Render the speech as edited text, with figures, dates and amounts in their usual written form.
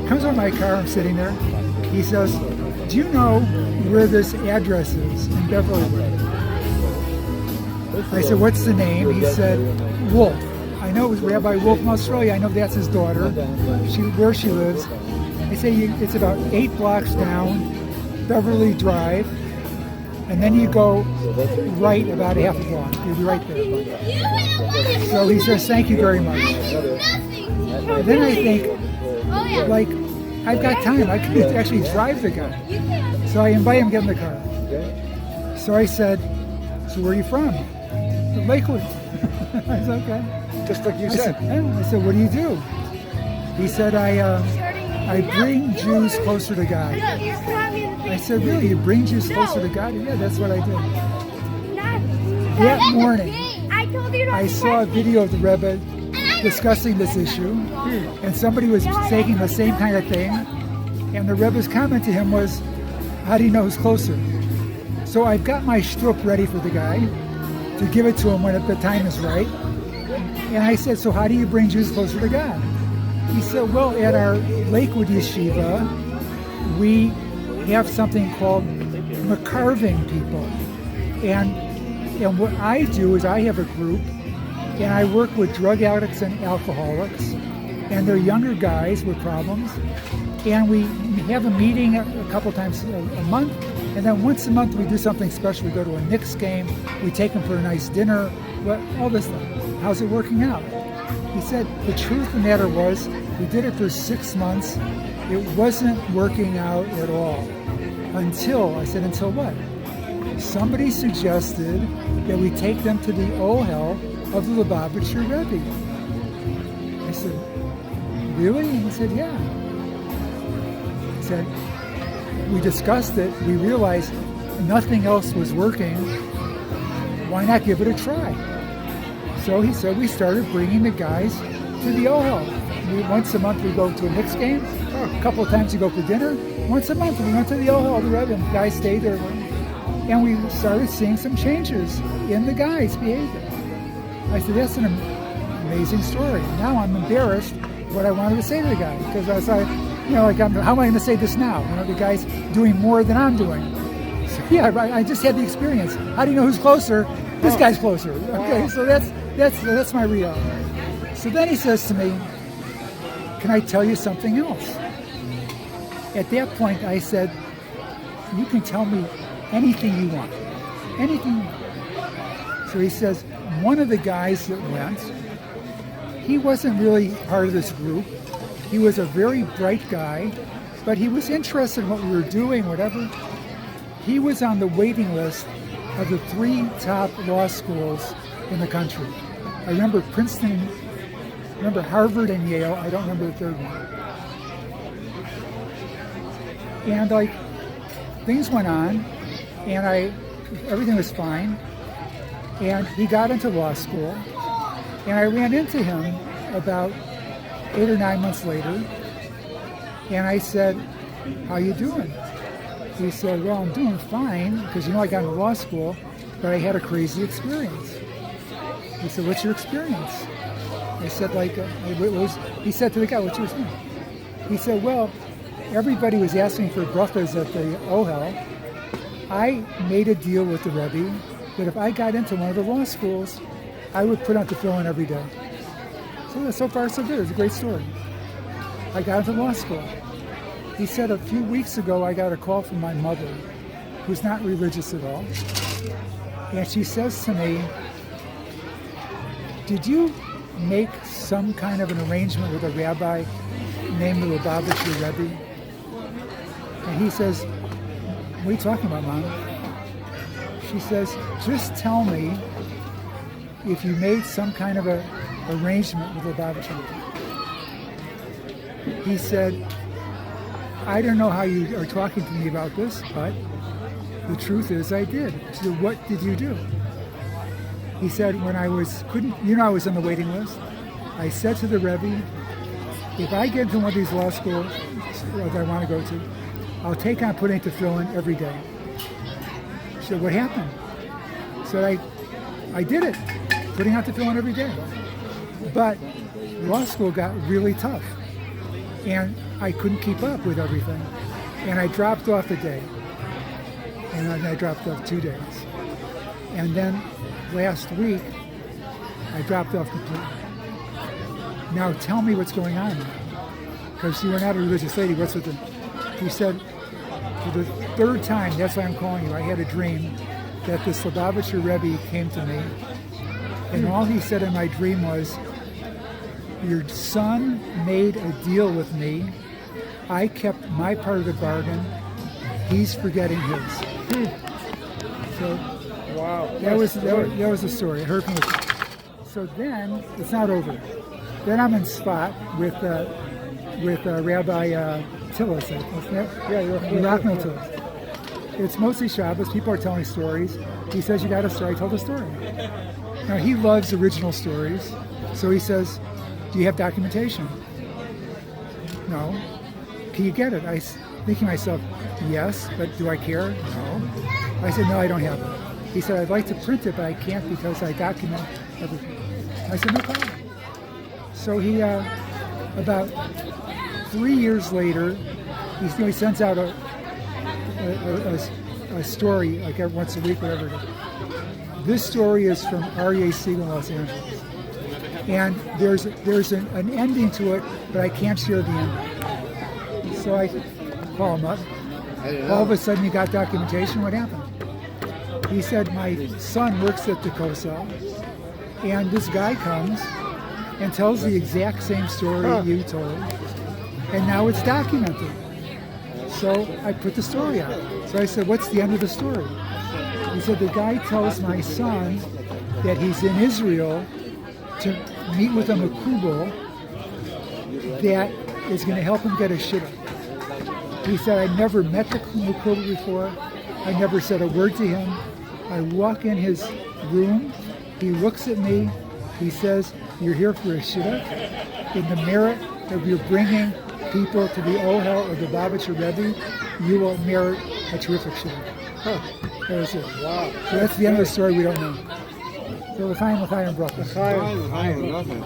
Comes over my car, I'm sitting there. He says, do you know where this address is in Beverlywood? I said, what's the name? He said, Wolf. I know it was Rabbi Wolf from Australia. I know that's his daughter, where she lives. I say, it's about 8 blocks down Beverly Drive, and then you go right about half a block. You'll be right there. So he says, thank you very much. And then I think, like, I've got time. I can actually drive the guy. So I invite him to get in the car. So I said, so where are you from? Lakewood. I said, okay. Just like you said. I said, what do you do? He said, I bring Jews closer to God. I said, really? You bring Jews closer to God? Yeah, that's what I did. That morning, I saw a video of the Rebbe discussing this issue, and somebody was saying the same kind of thing, and the Rebbe's comment to him was, how do you know who's closer? So I've got my shtup ready for the guy to give it to him when the time is right. And I said, so how do you bring Jews closer to God? He said, well, at our Lakewood Yeshiva, we have something called McCarving people. And what I do is I have a group, and I work with drug addicts and alcoholics, and they're younger guys with problems. And we have a meeting a couple times a month, and then once a month we do something special. We go to a Knicks game, we take them for a nice dinner, all this stuff. How's it working out? He said, the truth of the matter was, we did it for 6 months. It wasn't working out at all. Until, I said, until what? Somebody suggested that we take them to the Ohel of the Lubavitcher Rebbe. I said, really? And he said, yeah. He said, we discussed it. We realized nothing else was working. Why not give it a try? So he said, we started bringing the guys to the Ohel. Once a month we go to a Knicks game. A couple of times we go for dinner. Once a month we went to the Ohel, the Rebbe, and the guys stayed there. And we started seeing some changes in the guys' behavior. I said, that's an amazing story. Now I'm embarrassed what I wanted to say to the guy, because I was like, how am I going to say this now? The guy's doing more than I'm doing. So yeah, I just had the experience. How do you know who's closer? This guy's closer. Okay, so that's my reality. So then he says to me, can I tell you something else? At that point, I said, you can tell me anything you want. Anything. So he says, one of the guys that went, he wasn't really part of this group. He was a very bright guy, but he was interested in what we were doing, whatever. He was on the waiting list of the 3 top law schools in the country. I remember Princeton, Harvard and Yale. I don't remember the third one. And things went on, and everything was fine. And he got into law school, and I ran into him about 8 or 9 months later, and I said, how you doing? He said, well, I'm doing fine, because I got into law school, but I had a crazy experience. He said, what's your experience? I said, he said to the guy, what's your experience? He said, well, everybody was asking for brachas at the Ohel. I made a deal with the Rebbe that if I got into one of the law schools, I would put on tefillin every day. So far, so good. It's a great story. I got into law school. He said a few weeks ago, I got a call from my mother, who's not religious at all. And she says to me, did you make some kind of an arrangement with a rabbi named the Lubavitcher Rebbe? And he says, what are you talking about, Mom? She says, just tell me if you made some kind of a arrangement with the Lubavitcher Rebbe. He said, I don't know how you are talking to me about this, but the truth is I did. She said, what did you do? He said, when I was I was on the waiting list, I said to the Rebbe, if I get into one of these law schools that I want to go to, I'll take on putting tefillin every day. She said, what happened? I said, I did it, putting on tefillin every day. But law school got really tough. And I couldn't keep up with everything. And I dropped off a day. And then I dropped off 2 days. And then last week, I dropped off completely. Now tell me what's going on. Because you were not a religious lady. What's with it? He said, for the 3rd time, that's why I'm calling you, I had a dream that this Lubavitcher Rebbe came to me. And all he said in my dream was, your son made a deal with me. I kept my part of the bargain. He's forgetting his. So Wow. that was the story. I heard from him. So then it's not over. Then I'm in spot with Rabbi Tillis. Rockmill Tillis. It's mostly Shabbos. People are telling stories. He says, you got a story. I told a story. Now he loves original stories. So he says, do you have documentation? No. Can you get it? I thinking to myself, yes, but do I care? No. I said, no, I don't have it. He said, I'd like to print it, but I can't because I document everything. I said, no problem. So he, about 3 years later, he sends out a story like every once a week, whatever it is. This story is from Aryeh Siegel in Los Angeles. And there's an ending to it, but I can't share the ending. So I call him up. All of a sudden, you got documentation. What happened? He said, my son works at the Kosel, and this guy comes and tells the exact same story you told, and now it's documented. So I put the story out. So I said, what's the end of the story? He said, the guy tells my son that he's in Israel to meet with a makubal that is going to help him get a shidduch. He said, I never met the makubal before. I never said a word to him. I walk in his room. He looks at me. He says, you're here for a shidduch. In the merit of you bringing people to the Ohel of the Lubavitcher Rebbe, you will merit a terrific shidduch. That was it. Wow. So that's the end of the story. We don't know. So l'chaim, l'chaim, brachas. L'chaim, l'chaim.